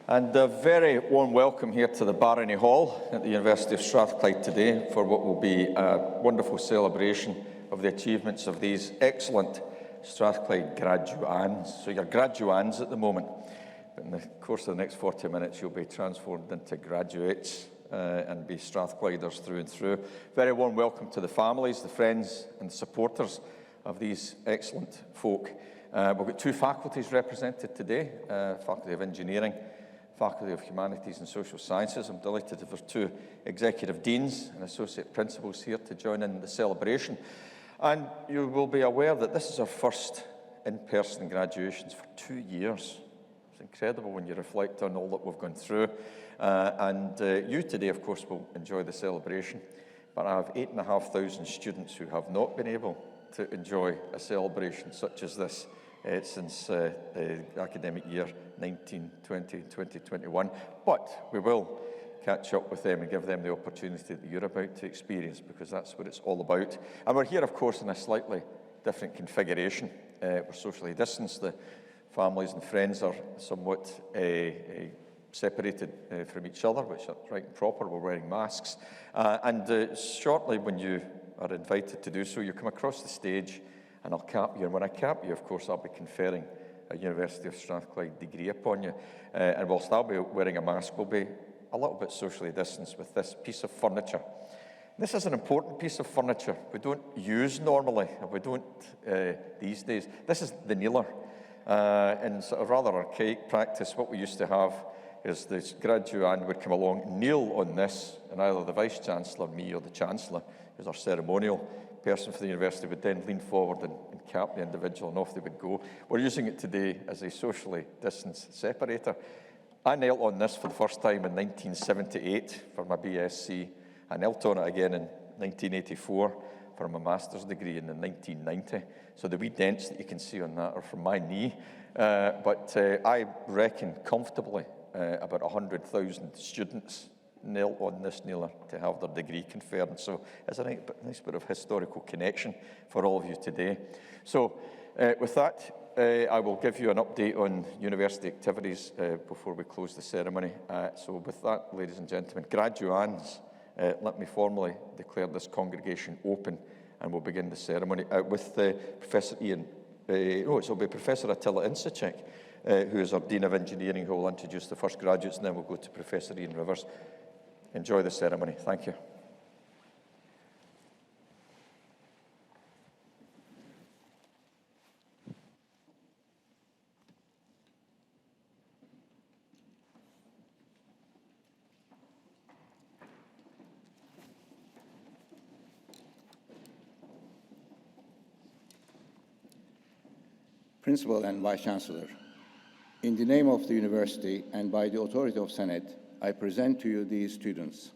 And a very warm welcome here to the Barony Hall at the University of Strathclyde today for what will be a wonderful celebration of the achievements of these excellent Strathclyde graduands. So you're graduands at the moment, but in the course of the next 40 minutes you'll be transformed into graduates and be Strathclyders through and through. Very warm welcome to the families, the friends and the supporters of these excellent folk. We've got two faculties represented today, Faculty of Engineering, Faculty of Humanities and Social Sciences. I'm delighted to have two executive deans and associate principals here to join in the celebration. And you will be aware that this is our first in-person graduations for 2 years. It's incredible when you reflect on all that we've gone through. You today, of course, will enjoy the celebration. But I have 8,500 students who have not been able to enjoy a celebration such as this since the academic year 1920-2021, but we will catch up with them and give them the opportunity that you're about to experience, because that's what it's all about. And we're here, of course, in a slightly different configuration. We're socially distanced. The families and friends are somewhat separated from each other, which are right and proper. We're wearing masks. Shortly, when you are invited to do so, you come across the stage and I'll cap you. And when I cap you, of course, I'll be conferring a University of Strathclyde degree upon you. And whilst I'll be wearing a mask, we'll be a little bit socially distanced with this piece of furniture. This is an important piece of furniture we don't use normally, and we don't these days. This is the kneeler. In sort of rather archaic practice, what we used to have is the graduand would come along, kneel on this, and either the Vice-Chancellor, me, or the Chancellor, who's our ceremonial person for the university, would then lean forward and cap the individual, and off they would go. We're using it today as a socially distanced separator. I knelt on this for the first time in 1978 for my BSc. I knelt on it again in 1984 for my master's degree, and in 1990. So the wee dents that you can see on that are from my knee. But I reckon comfortably about 100,000 students knelt on this kneeler to have their degree conferred. And so it's a nice bit of historical connection for all of you today. So with that, I will give you an update on university activities before we close the ceremony. So with that, ladies and gentlemen, graduands, let me formally declare this congregation open, and we'll begin the ceremony with Professor Ian. It'll be Professor Attila Insacek, who is our Dean of Engineering, who will introduce the first graduates, and then we'll go to Professor Ian Rivers. Enjoy the ceremony. Thank you. Principal and Vice-Chancellor, in the name of the University and by the authority of Senate, I present to you these students.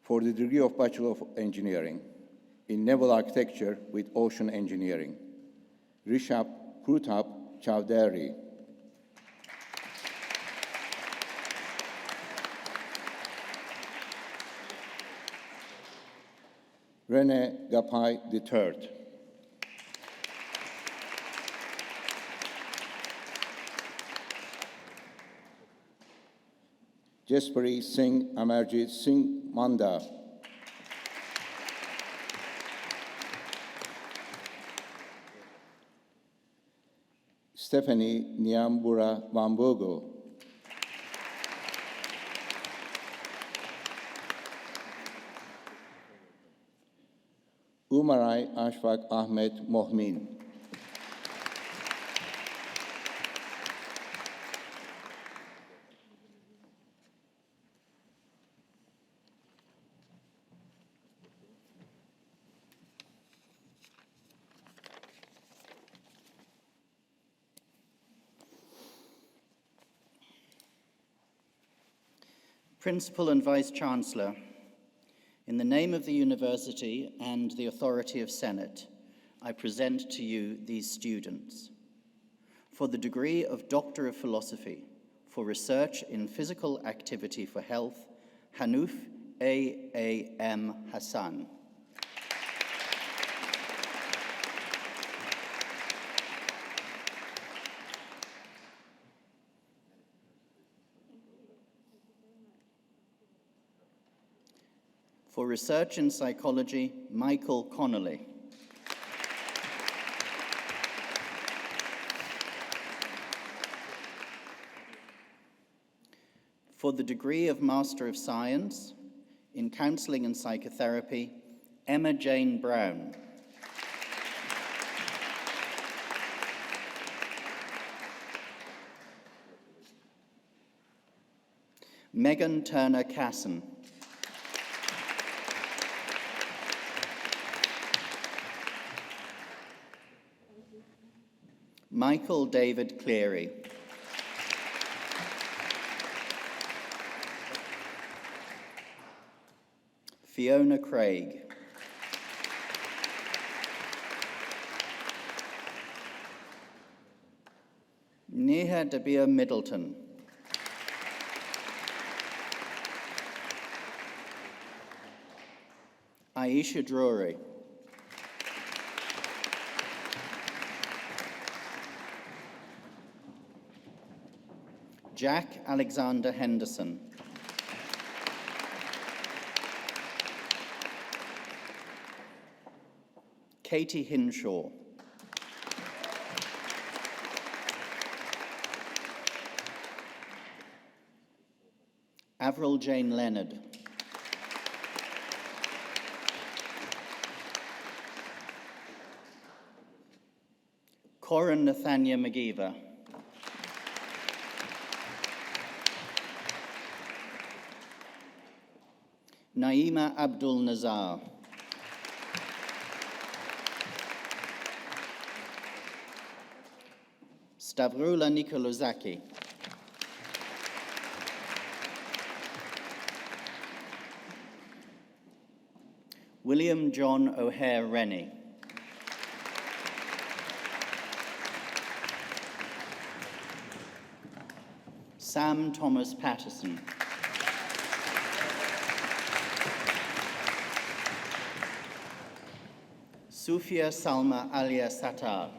For the degree of Bachelor of Engineering in Naval Architecture with Ocean Engineering, Rishabh Pratap Chowdhury. Rene Gapai III. Jaspari Singh Amarjit Singh Manda. Stephanie Nyambura Wambogo. Umarai Ashfaq Ahmed Mohmin. Principal and Vice-Chancellor, in the name of the University and the authority of Senate, I present to you these students. For the degree of Doctor of Philosophy, for research in physical activity for health, Hanouf A.M. Hassan. For research in psychology, Michael Connolly. For the degree of Master of Science in Counseling and Psychotherapy, Emma Jane Brown. Megan Turner Casson. Michael David Cleary. Fiona Craig. Neha Debir Middleton. Aisha Drury. Jack Alexander Henderson. Katie Hinshaw. Avril Jane Leonard. Corin Nathania McGeever. Naima Abdul Nazar. Stavroula Nikolozaki. William John O'Hare Rennie. Sam Thomas Patterson. Sufia Salma Alia Sattar.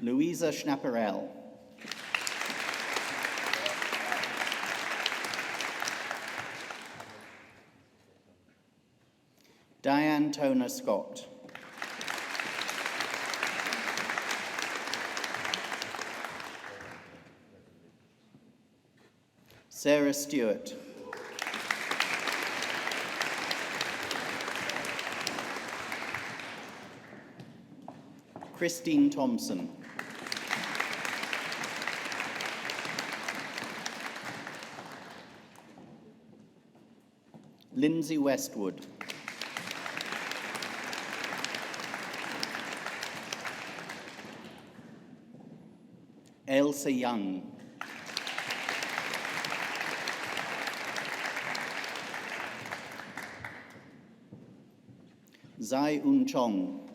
Louisa Schnapperell. Diane Toner Scott. Sarah Stewart. Christine Thompson. Lindsay Westwood. Ailsa Young. Zai Un Chong.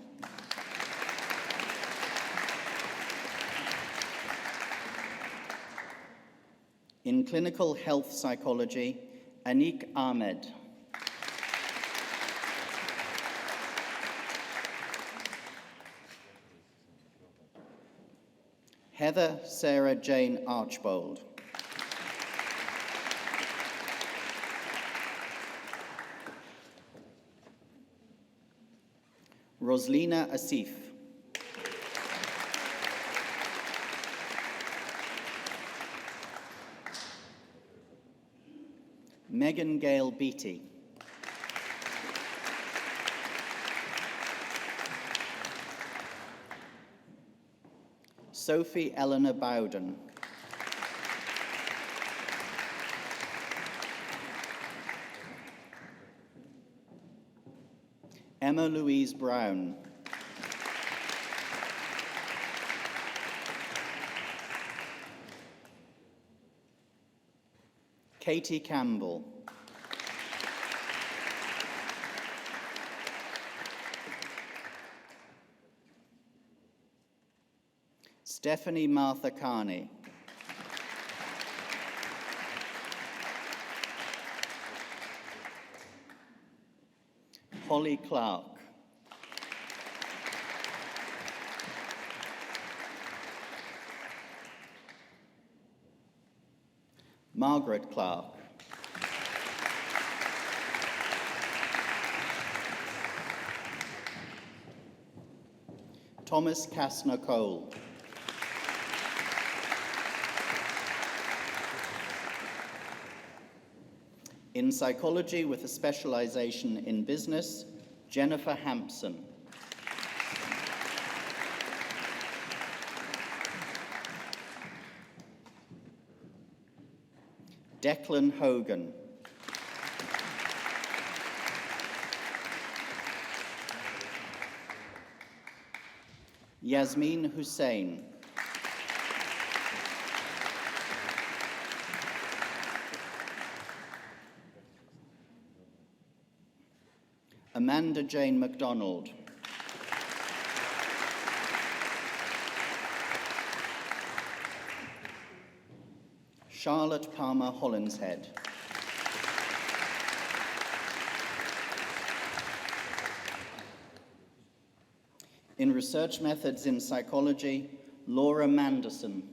In clinical health psychology, Anik Ahmed. Heather Sarah Jane Archbold. Roslina Asif. Megan Gale Beattie. Sophie Eleanor Bowden. Emma Louise Brown. Katie Campbell. Stephanie Martha Carney. Holly Clark. Margaret Clark. Thomas Kastner Cole. In psychology with a specialization in business, Jennifer Hampson. Declan Hogan. Yasmin Hussain. Amanda Jane MacDonald. Charlotte Palmer Hollinshead. In research methods in psychology, Laura Manderson.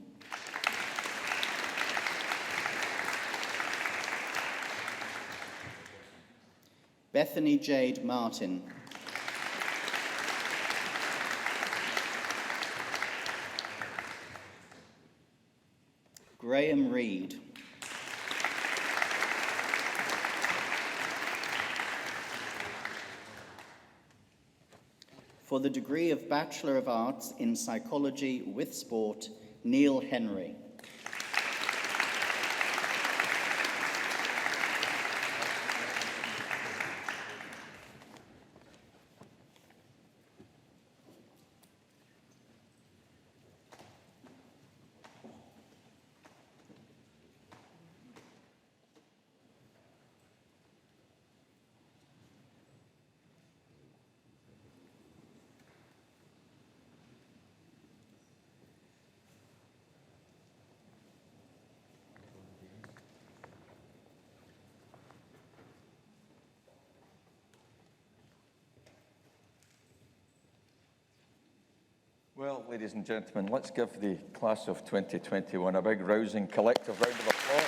Bethany Jade Martin. Graham Reed. For the degree of Bachelor of Arts in Psychology with Sport, Neil Henry. Well, ladies and gentlemen, let's give the class of 2021 a big, rousing, collective round of applause.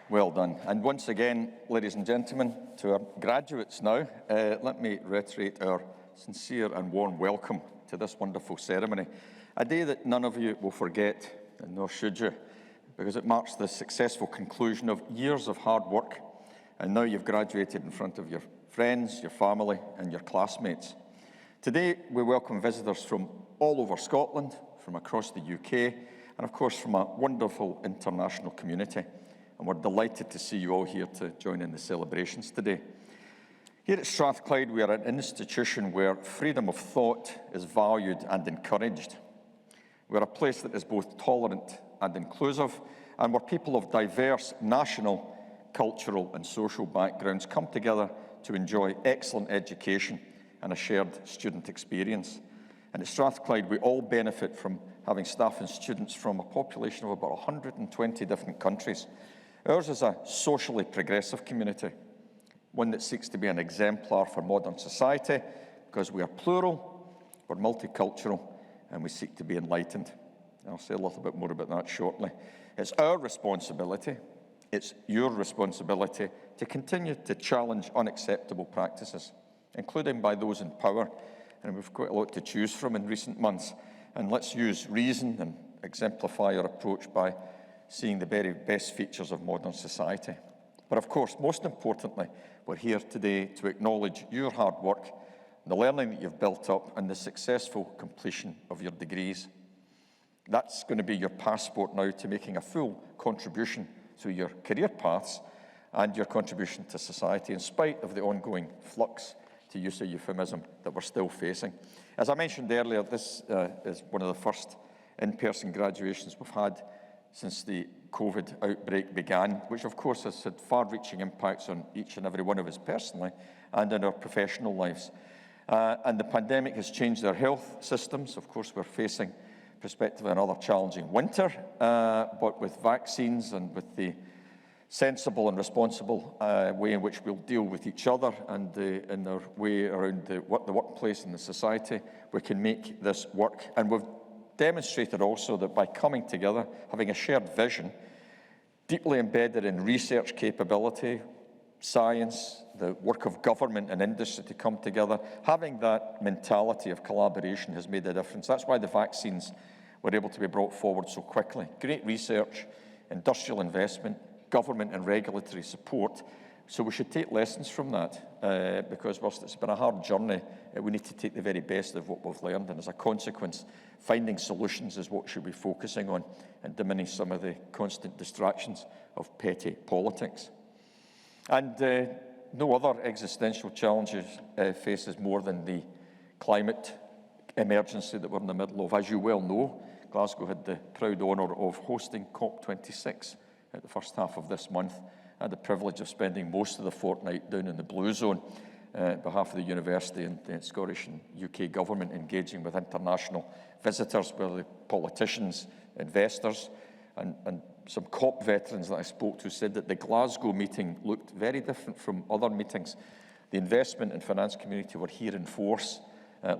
Well done. And once again, ladies and gentlemen, to our graduates now, let me reiterate our sincere and warm welcome to this wonderful ceremony. A day that none of you will forget, and nor should you, because it marks the successful conclusion of years of hard work, and now you've graduated in front of your friends, your family, and your classmates. Today, we welcome visitors from all over Scotland, from across the UK, and of course from a wonderful international community. And we're delighted to see you all here to join in the celebrations today. Here at Strathclyde, we are an institution where freedom of thought is valued and encouraged. We're a place that is both tolerant and inclusive, and where people of diverse national, cultural, and social backgrounds come together to enjoy excellent education and a shared student experience. And at Strathclyde, we all benefit from having staff and students from a population of about 120 different countries. Ours is a socially progressive community, one that seeks to be an exemplar for modern society because we are plural, we're multicultural, and we seek to be enlightened. I'll say a little bit more about that shortly. It's our responsibility, it's your responsibility to continue to challenge unacceptable practices, including by those in power. And we've quite a lot to choose from in recent months. And let's use reason and exemplify our approach by seeing the very best features of modern society. But of course, most importantly, we're here today to acknowledge your hard work, the learning that you've built up, and the successful completion of your degrees. That's going to be your passport now to making a full contribution to your career paths and your contribution to society, in spite of the ongoing flux, to use a euphemism, that we're still facing. As I mentioned earlier, this is one of the first in-person graduations we've had since the COVID outbreak began, which of course has had far-reaching impacts on each and every one of us personally and in our professional lives. And the pandemic has changed our health systems. Of course, we're facing prospectively another challenging winter, but with vaccines and with the sensible and responsible way in which we'll deal with each other and in our way around the workplace and the society, we can make this work. And we've demonstrated also that by coming together, having a shared vision, deeply embedded in research capability, science, the work of government and industry to come together, having that mentality of collaboration has made a difference. That's why the vaccines were able to be brought forward so quickly. Great research, industrial investment, government and regulatory support. So we should take lessons from that because whilst it's been a hard journey, we need to take the very best of what we've learned. And as a consequence, finding solutions is what we should be focusing on and diminish some of the constant distractions of petty politics. And no other existential challenges faces more than the climate emergency that we're in the middle of. As you well know, Glasgow had the proud honour of hosting COP26 at the first half of this month. I had the privilege of spending most of the fortnight down in the Blue Zone on behalf of the university and the Scottish and UK government, engaging with international visitors, with politicians, investors, and some COP veterans that I spoke to said that the Glasgow meeting looked very different from other meetings. The investment and finance community were here in force,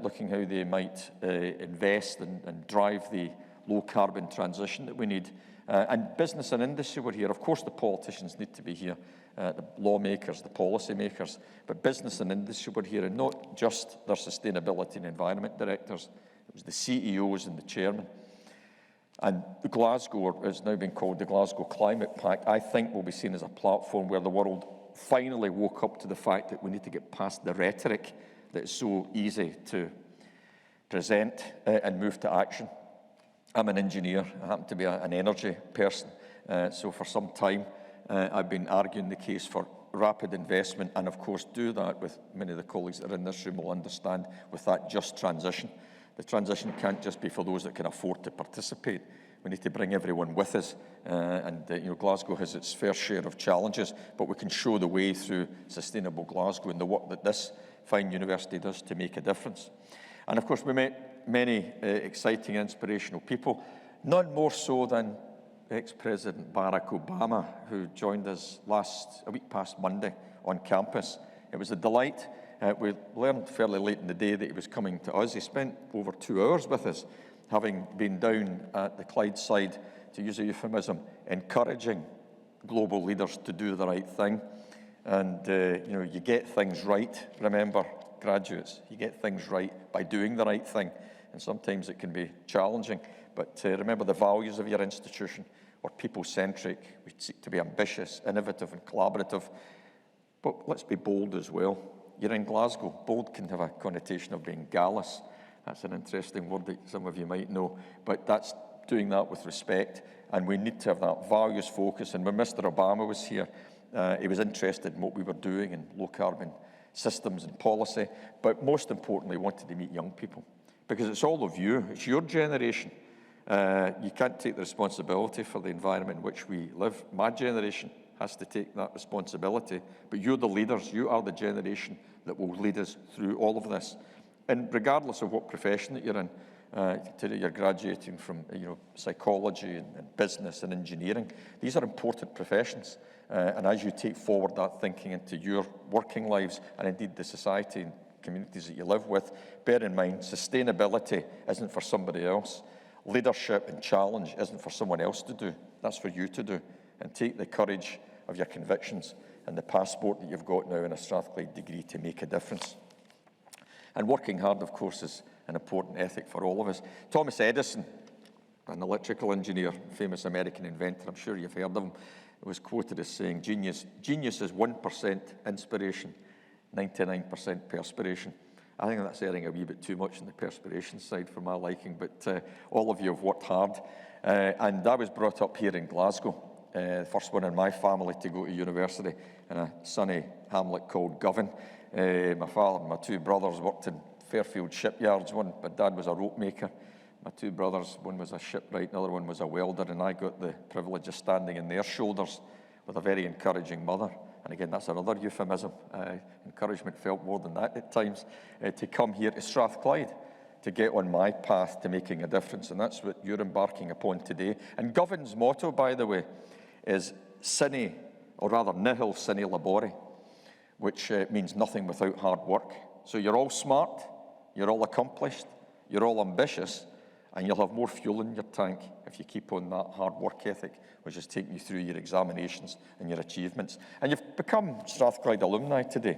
looking how they might invest and drive the low-carbon transition that we need. And business and industry were here. Of course, the politicians need to be here, the lawmakers, the policy makers, but business and industry were here, and not just their sustainability and environment directors. It was the CEOs and the chairman. And the Glasgow, it's now been called the Glasgow Climate Pact, I think will be seen as a platform where the world finally woke up to the fact that we need to get past the rhetoric that is so easy to present and move to action. I'm an engineer. I happen to be an energy person. So for some time, I've been arguing the case for rapid investment and, of course, do that with many of the colleagues that are in this room will understand with that just transition. The transition can't just be for those that can afford to participate. We need to bring everyone with us. Glasgow has its fair share of challenges, but we can show the way through Sustainable Glasgow and the work that this fine university does to make a difference. And, of course, we met many exciting, inspirational people, none more so than ex-President Barack Obama, who joined us a week past Monday on campus. It was a delight. We learned fairly late in the day that he was coming to us. He spent over 2 hours with us, having been down at the Clydeside, to use a euphemism, encouraging global leaders to do the right thing. And, you get things right, remember, graduates. You get things right by doing the right thing. And sometimes it can be challenging. But remember the values of your institution. We're people-centric. We seek to be ambitious, innovative, and collaborative. But let's be bold as well. You're in Glasgow. Bold can have a connotation of being gallous. That's an interesting word that some of you might know. But that's doing that with respect. And we need to have that values focus. And when Mr. Obama was here, he was interested in what we were doing in low-carbon systems and policy. But most importantly, he wanted to meet young people. Because it's all of you. It's your generation. You can't take the responsibility for the environment in which we live. My generation has to take that responsibility. But you're the leaders. You are the generation that will lead us through all of this. And regardless of what profession that you're in, today you're graduating from psychology and business and engineering. These are important professions. And as you take forward that thinking into your working lives and indeed the society and communities that you live with, bear in mind sustainability isn't for somebody else. Leadership and challenge isn't for someone else to do. That's for you to do. And take the courage of your convictions and the passport that you've got now in a Strathclyde degree to make a difference. And working hard, of course, is an important ethic for all of us. Thomas Edison, an electrical engineer, famous American inventor, I'm sure you've heard of him, was quoted as saying, genius is 1% inspiration, 99% perspiration. I think that's erring a wee bit too much on the perspiration side for my liking, but all of you have worked hard. And I was brought up here in Glasgow, the first one in my family to go to university in a sunny hamlet called Govan. My father and my 2 brothers worked in Fairfield shipyards. My dad was a rope maker. My 2 brothers, one was a shipwright, another one was a welder, and I got the privilege of standing in their shoulders with a very encouraging mother. And again, that's another euphemism. Encouragement felt more than that at times, to come here to Strathclyde, to get on my path to making a difference. And that's what you're embarking upon today. And Govan's motto, by the way, is sine or rather nihil sine labore, which means nothing without hard work. So you're all smart, you're all accomplished, you're all ambitious, and you'll have more fuel in your tank if you keep on that hard work ethic, which is taking you through your examinations and your achievements. And you've become Strathclyde alumni today.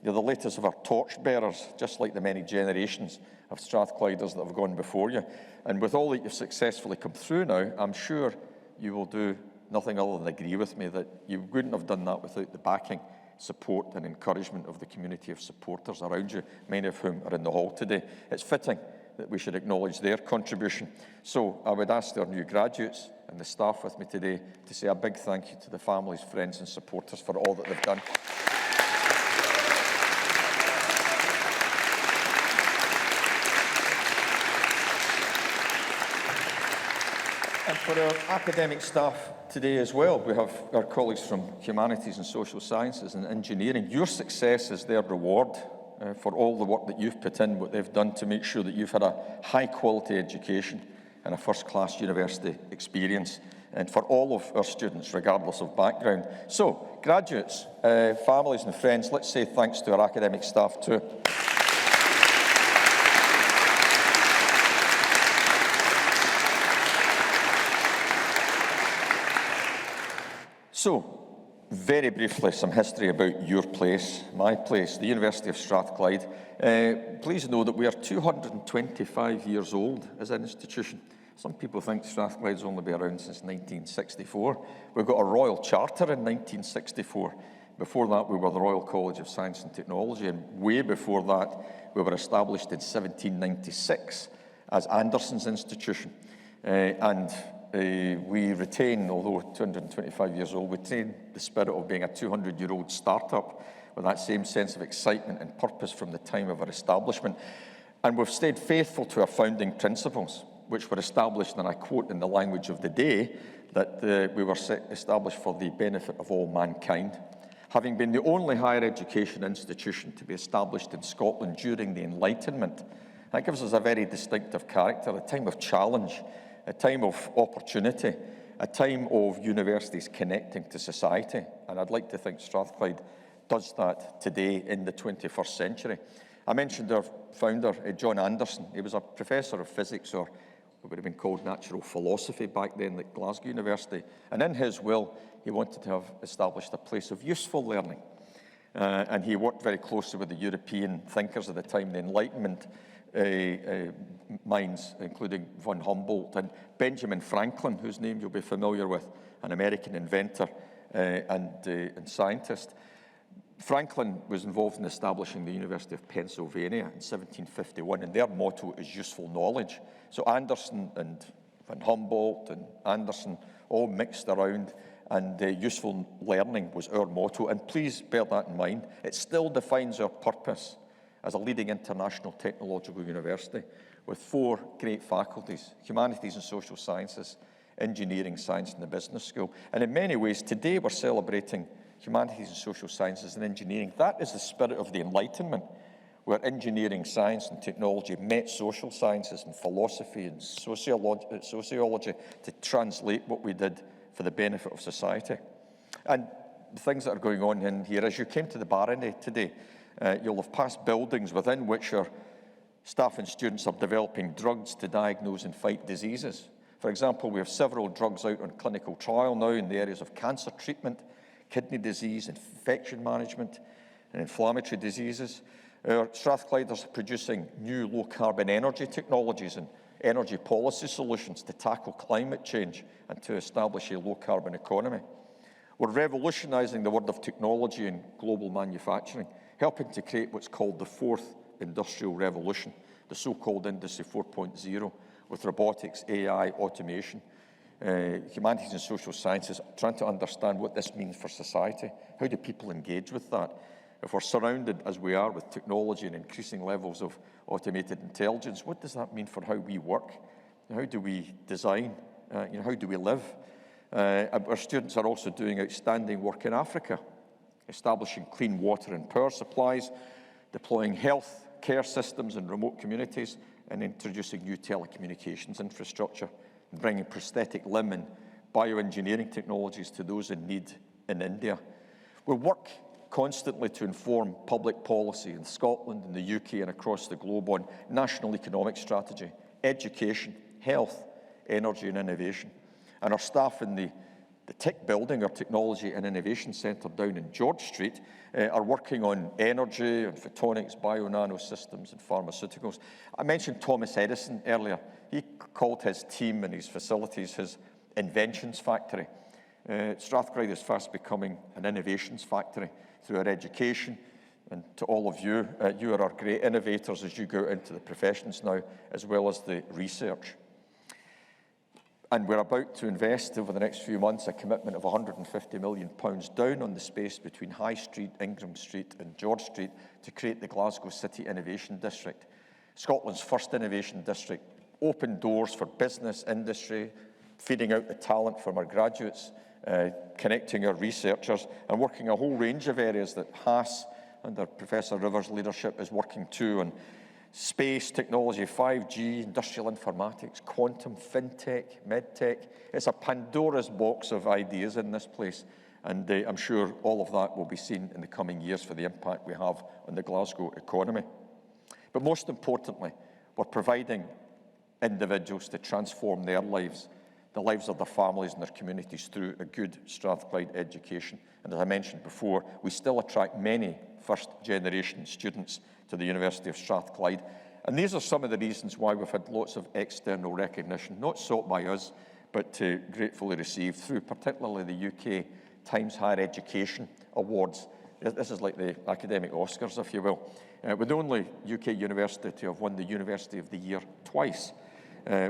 You're the latest of our torchbearers, just like the many generations of Strathclyders that have gone before you. And with all that you've successfully come through now, I'm sure you will do nothing other than agree with me that you wouldn't have done that without the backing, support and encouragement of the community of supporters around you, many of whom are in the hall today. It's fitting that we should acknowledge their contribution. So I would ask our new graduates and the staff with me today to say a big thank you to the families, friends and supporters for all that they've done. And for our academic staff today as well, we have our colleagues from Humanities and Social Sciences and Engineering. Your success is their reward for all the work that you've put in, what they've done to make sure that you've had a high-quality education and a first-class university experience, and for all of our students, regardless of background. So, graduates, families and friends, let's say thanks to our academic staff too. So, very briefly, some history about your place, my place, the University of Strathclyde. Please know that we are 225 years old as an institution. Some people think Strathclyde's only been around since 1964. We've got a Royal Charter in 1964. Before that, we were the Royal College of Science and Technology, and way before that, we were established in 1796 as Anderson's Institution. We retain, although 225 years old, we retain the spirit of being a 200-year-old startup with that same sense of excitement and purpose from the time of our establishment. And we've stayed faithful to our founding principles, which were established, and I quote in the language of the day, that we were established for the benefit of all mankind. Having been the only higher education institution to be established in Scotland during the Enlightenment, that gives us a very distinctive character, a time of challenge, a time of opportunity, a time of universities connecting to society. And I'd like to think Strathclyde does that today in the 21st century. I mentioned our founder, John Anderson. He was a professor of physics, or what would have been called natural philosophy back then at Glasgow University. And in his will, he wanted to have established a place of useful learning. And he worked very closely with the European thinkers of the time, the Enlightenment minds, including von Humboldt and Benjamin Franklin, whose name you'll be familiar with, an American inventor and scientist. Franklin was involved in establishing the University of Pennsylvania in 1751, and their motto is useful knowledge. So Anderson and von Humboldt and Anderson all mixed around, and useful learning was our motto. And please bear that in mind. It still defines our purpose as a leading international technological university with 4 great faculties: Humanities and Social Sciences, Engineering, Science and the Business School. And in many ways, today we're celebrating Humanities and Social Sciences and Engineering. That is the spirit of the Enlightenment, where engineering, science and technology met social sciences and philosophy and sociology to translate what we did for the benefit of society. And the things that are going on in here, as you came to the Barony today, you'll have passed buildings within which our staff and students are developing drugs to diagnose and fight diseases. For example, we have several drugs out on clinical trial now in the areas of cancer treatment, kidney disease, infection management, and inflammatory diseases. Our Strathclyders are producing new low-carbon energy technologies and energy policy solutions to tackle climate change and to establish a low-carbon economy. We're revolutionising the world of technology and global manufacturing, helping to create what's called the 4th Industrial Revolution, the so-called Industry 4.0, with robotics, AI, automation, humanities and social sciences, trying to understand what this means for society. How do people engage with that? If we're surrounded, as we are, with technology and increasing levels of automated intelligence, what does that mean for how we work? How do we design? How do we live? Our students are also doing outstanding work in Africa, establishing clean water and power supplies, deploying health care systems in remote communities, and introducing new telecommunications infrastructure, and bringing prosthetic limb and bioengineering technologies to those in need in India. We work constantly to inform public policy in Scotland, in the UK and across the globe on national economic strategy, education, health, energy and innovation. And our staff in the TIC building, our Technology and Innovation Centre down in George Street, are working on energy and photonics, bio-nano systems and pharmaceuticals. I mentioned Thomas Edison earlier. He called his team and his facilities his inventions factory. Strathclyde is fast becoming an innovations factory through our education. And to all of you, you are our great innovators as you go into the professions now, as well as the research. And we're about to invest over the next few months a commitment of £150 million down on the space between High Street, Ingram Street and George Street to create the Glasgow City Innovation District. Scotland's first innovation district, open doors for business, industry, feeding out the talent from our graduates, connecting our researchers and working a whole range of areas that HAS, under Professor Rivers' leadership, is working to on space, technology, 5G, industrial informatics, quantum, fintech, medtech. It's a Pandora's box of ideas in this place, and I'm sure all of that will be seen in the coming years for the impact we have on the Glasgow economy. But most importantly, we're providing individuals to transform their lives, the lives of their families and their communities through a good Strathclyde education. And as I mentioned before, we still attract many first-generation students to the University of Strathclyde. And these are some of the reasons why we've had lots of external recognition, not sought by us, but gratefully received through particularly the UK Times Higher Education Awards. This is like the academic Oscars, if you will. We're the only UK university to have won the University of the Year twice.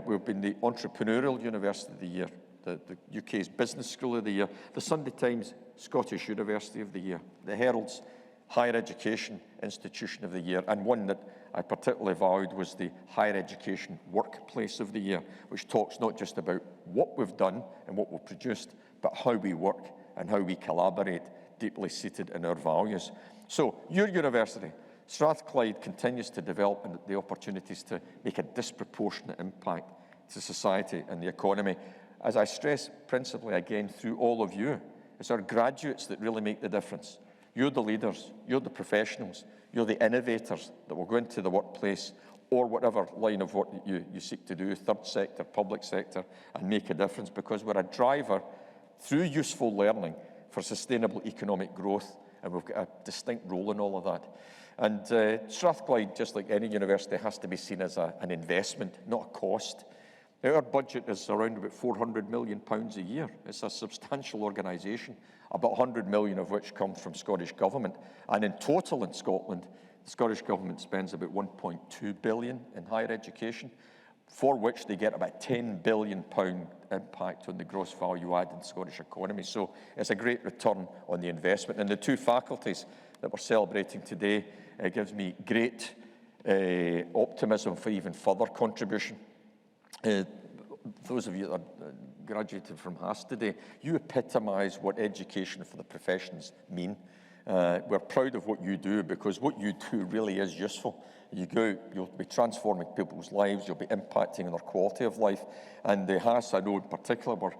We've been the Entrepreneurial University of the Year, the UK's Business School of the Year, the Sunday Times Scottish University of the Year, the Herald's Higher Education Institution of the Year, and one that I particularly valued was the Higher Education Workplace of the Year, which talks not just about what we've done and what we've produced, but how we work and how we collaborate, deeply seated in our values. So, your university, Strathclyde, continues to develop the opportunities to make a disproportionate impact to society and the economy. As I stress principally again through all of you, it's our graduates that really make the difference. You're the leaders, you're the professionals, you're the innovators that will go into the workplace or whatever line of work that you seek to do, third sector, public sector, and make a difference, because we're a driver through useful learning for sustainable economic growth, and we've got a distinct role in all of that. And Strathclyde, just like any university, has to be seen as an investment, not a cost. Our budget is around about £400 million a year. It's a substantial organisation, about 100 million of which comes from Scottish Government. And in total in Scotland, the Scottish Government spends about £1.2 billion in higher education, for which they get about £10 billion impact on the gross value add in the Scottish economy. So it's a great return on the investment. And the two faculties that we're celebrating today gives me great optimism for even further contribution. Those of you that graduated from HAS today, you epitomise what education for the professions mean. We're proud of what you do, because what you do really is useful. You go out, you'll be transforming people's lives, you'll be impacting on their quality of life. And the HAS, I know in particular,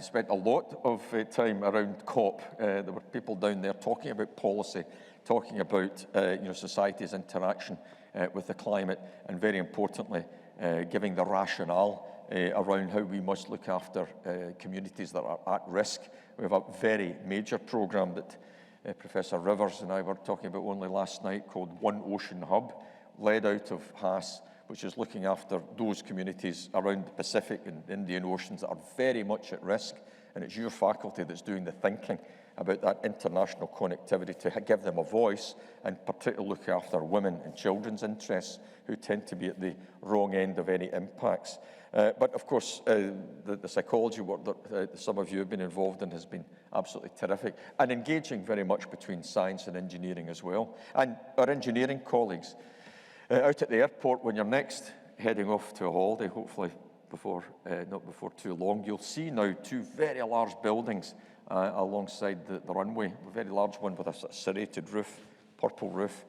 spent a lot of time around COP. There were people down there talking about policy, talking about society's interaction with the climate, and very importantly, giving the rationale around how we must look after communities that are at risk. We have a very major programme that Professor Rivers and I were talking about only last night, called One Ocean Hub, led out of HAS, which is looking after those communities around the Pacific and Indian Oceans that are very much at risk. And it's your faculty that's doing the thinking about that international connectivity to give them a voice, and particularly look after women and children's interests, who tend to be at the wrong end of any impacts. But of course, the psychology work that some of you have been involved in has been absolutely terrific, and engaging very much between science and engineering as well. And our engineering colleagues, out at the airport, when you're next heading off to a holiday, hopefully not before too long, you'll see now two very large buildings alongside the runway, a very large one with a sort of serrated roof, purple roof.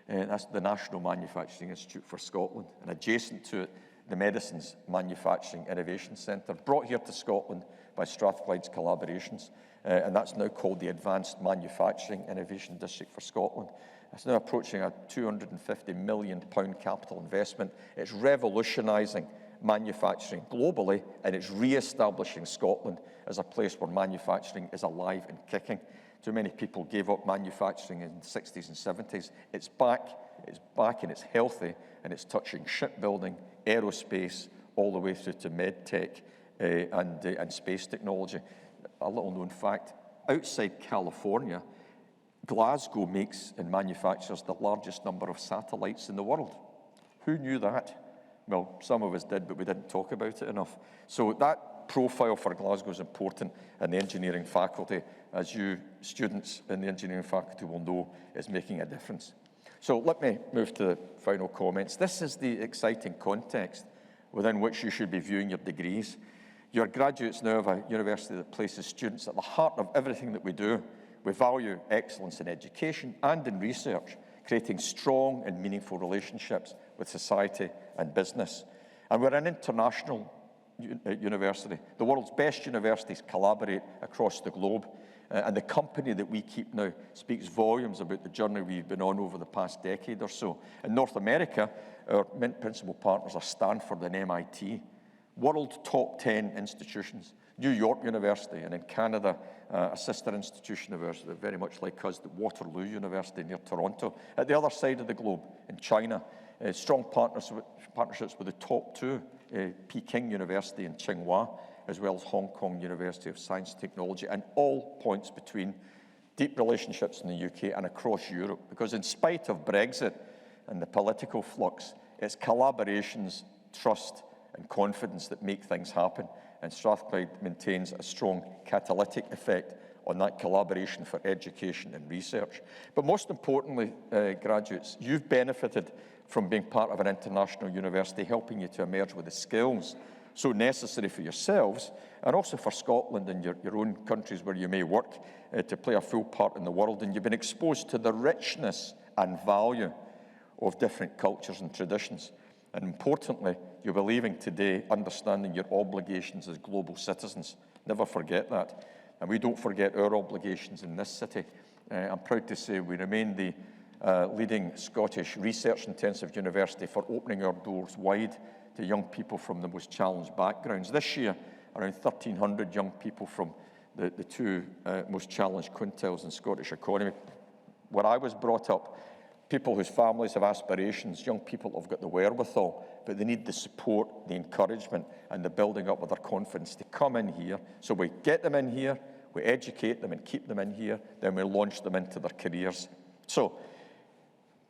That's the National Manufacturing Institute for Scotland, and adjacent to it, the Medicines Manufacturing Innovation Centre, brought here to Scotland by Strathclyde's collaborations, and that's now called the Advanced Manufacturing Innovation District for Scotland. It's now approaching a £250 million capital investment. It's revolutionising manufacturing globally, and it's re-establishing Scotland as a place where manufacturing is alive and kicking. Too many people gave up manufacturing in the 60s and 70s. It's back and it's healthy, and it's touching shipbuilding, aerospace, all the way through to medtech and space technology. A little known fact, outside California, Glasgow makes and manufactures the largest number of satellites in the world. Who knew that? Well, some of us did, but we didn't talk about it enough. So that profile for Glasgow is important, and the engineering faculty, as you students in the engineering faculty will know, is making a difference. So let me move to the final comments. This is the exciting context within which you should be viewing your degrees. You're graduates now of a university that places students at the heart of everything that we do. We value excellence in education and in research, creating strong and meaningful relationships with society and business. And we're an international university. The world's best universities collaborate across the globe. And the company that we keep now speaks volumes about the journey we've been on over the past decade or so. In North America, our principal partners are Stanford and MIT, world top 10 institutions. New York University, and in Canada, a sister institution of ours, very much like us, the Waterloo University near Toronto. At the other side of the globe, in China, strong partnerships with the top two, Peking University and Tsinghua, as well as Hong Kong University of Science and Technology, and all points between deep relationships in the UK and across Europe. Because in spite of Brexit and the political flux, it's collaborations, trust, and confidence that make things happen. And Strathclyde maintains a strong catalytic effect on that collaboration for education and research. But most importantly, graduates, you've benefited from being part of an international university, helping you to emerge with the skills so necessary for yourselves and also for Scotland and your own countries where you may work to play a full part in the world. And you've been exposed to the richness and value of different cultures and traditions. And importantly, you'll be leaving today understanding your obligations as global citizens. Never forget that. And we don't forget our obligations in this city. I'm proud to say we remain the leading Scottish research-intensive university for opening our doors wide to young people from the most challenged backgrounds. This year, around 1,300 young people from the two most challenged quintiles in Scottish economy. Where I was brought up, people whose families have aspirations, young people have got the wherewithal, but they need the support, the encouragement, and the building up of their confidence to come in here. So we get them in here, we educate them and keep them in here, then we launch them into their careers. So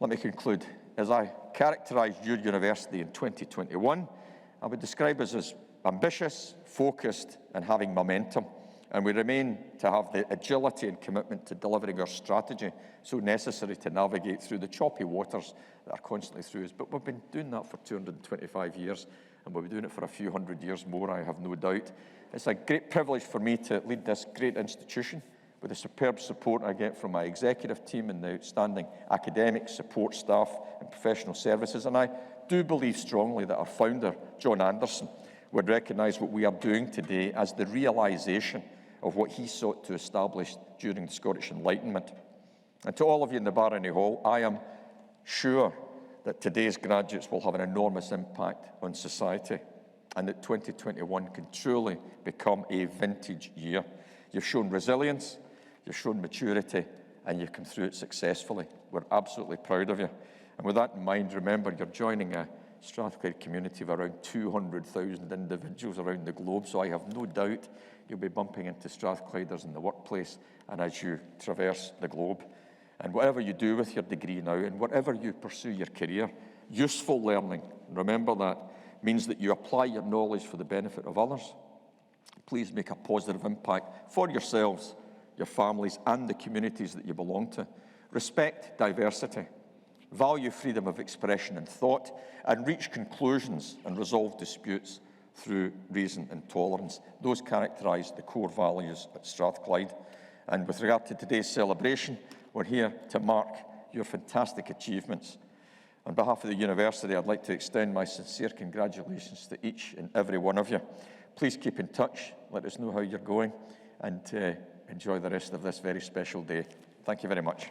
let me conclude. As I characterised your university in 2021, I would describe us as ambitious, focused, and having momentum. And we remain to have the agility and commitment to delivering our strategy so necessary to navigate through the choppy waters that are constantly through us. But we've been doing that for 225 years, and we'll be doing it for a few hundred years more, I have no doubt. It's a great privilege for me to lead this great institution with the superb support I get from my executive team and the outstanding academic support staff and professional services. And I do believe strongly that our founder, John Anderson, would recognise what we are doing today as the realisation of what he sought to establish during the Scottish Enlightenment. And to all of you in the Barony Hall, I am sure that today's graduates will have an enormous impact on society and that 2021 can truly become a vintage year. You've shown resilience, you've shown maturity, and you've come through it successfully. We're absolutely proud of you. And with that in mind, remember, you're joining a Strathclyde community of around 200,000 individuals around the globe, so I have no doubt you'll be bumping into Strathclyders in the workplace and as you traverse the globe. And whatever you do with your degree now, and whatever you pursue your career, useful learning, remember that, means that you apply your knowledge for the benefit of others. Please make a positive impact for yourselves, your families, and the communities that you belong to. Respect diversity, value freedom of expression and thought, and reach conclusions and resolve disputes through reason and tolerance. Those characterise the core values at Strathclyde. And with regard to today's celebration, we're here to mark your fantastic achievements. On behalf of the university, I'd like to extend my sincere congratulations to each and every one of you. Please keep in touch, let us know how you're going, and enjoy the rest of this very special day. Thank you very much.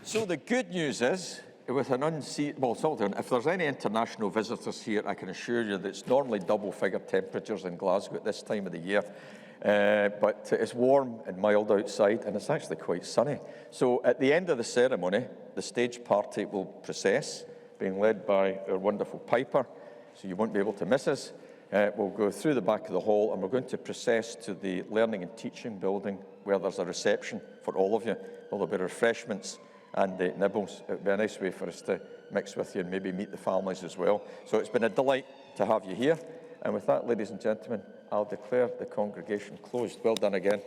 So the good news is, with an if there's any international visitors here, I can assure you that it's normally double-figure temperatures in Glasgow at this time of the year. But it's warm and mild outside, and it's actually quite sunny. So at the end of the ceremony, the stage party will process, being led by our wonderful piper, so you won't be able to miss us. We'll go through the back of the hall, and we're going to process to the Learning and Teaching building, where there's a reception for all of you. There'll be refreshments and nibbles. It would be a nice way for us to mix with you and maybe meet the families as well. So it's been a delight to have you here. And with that, ladies and gentlemen, I'll declare the congregation closed. Well done again.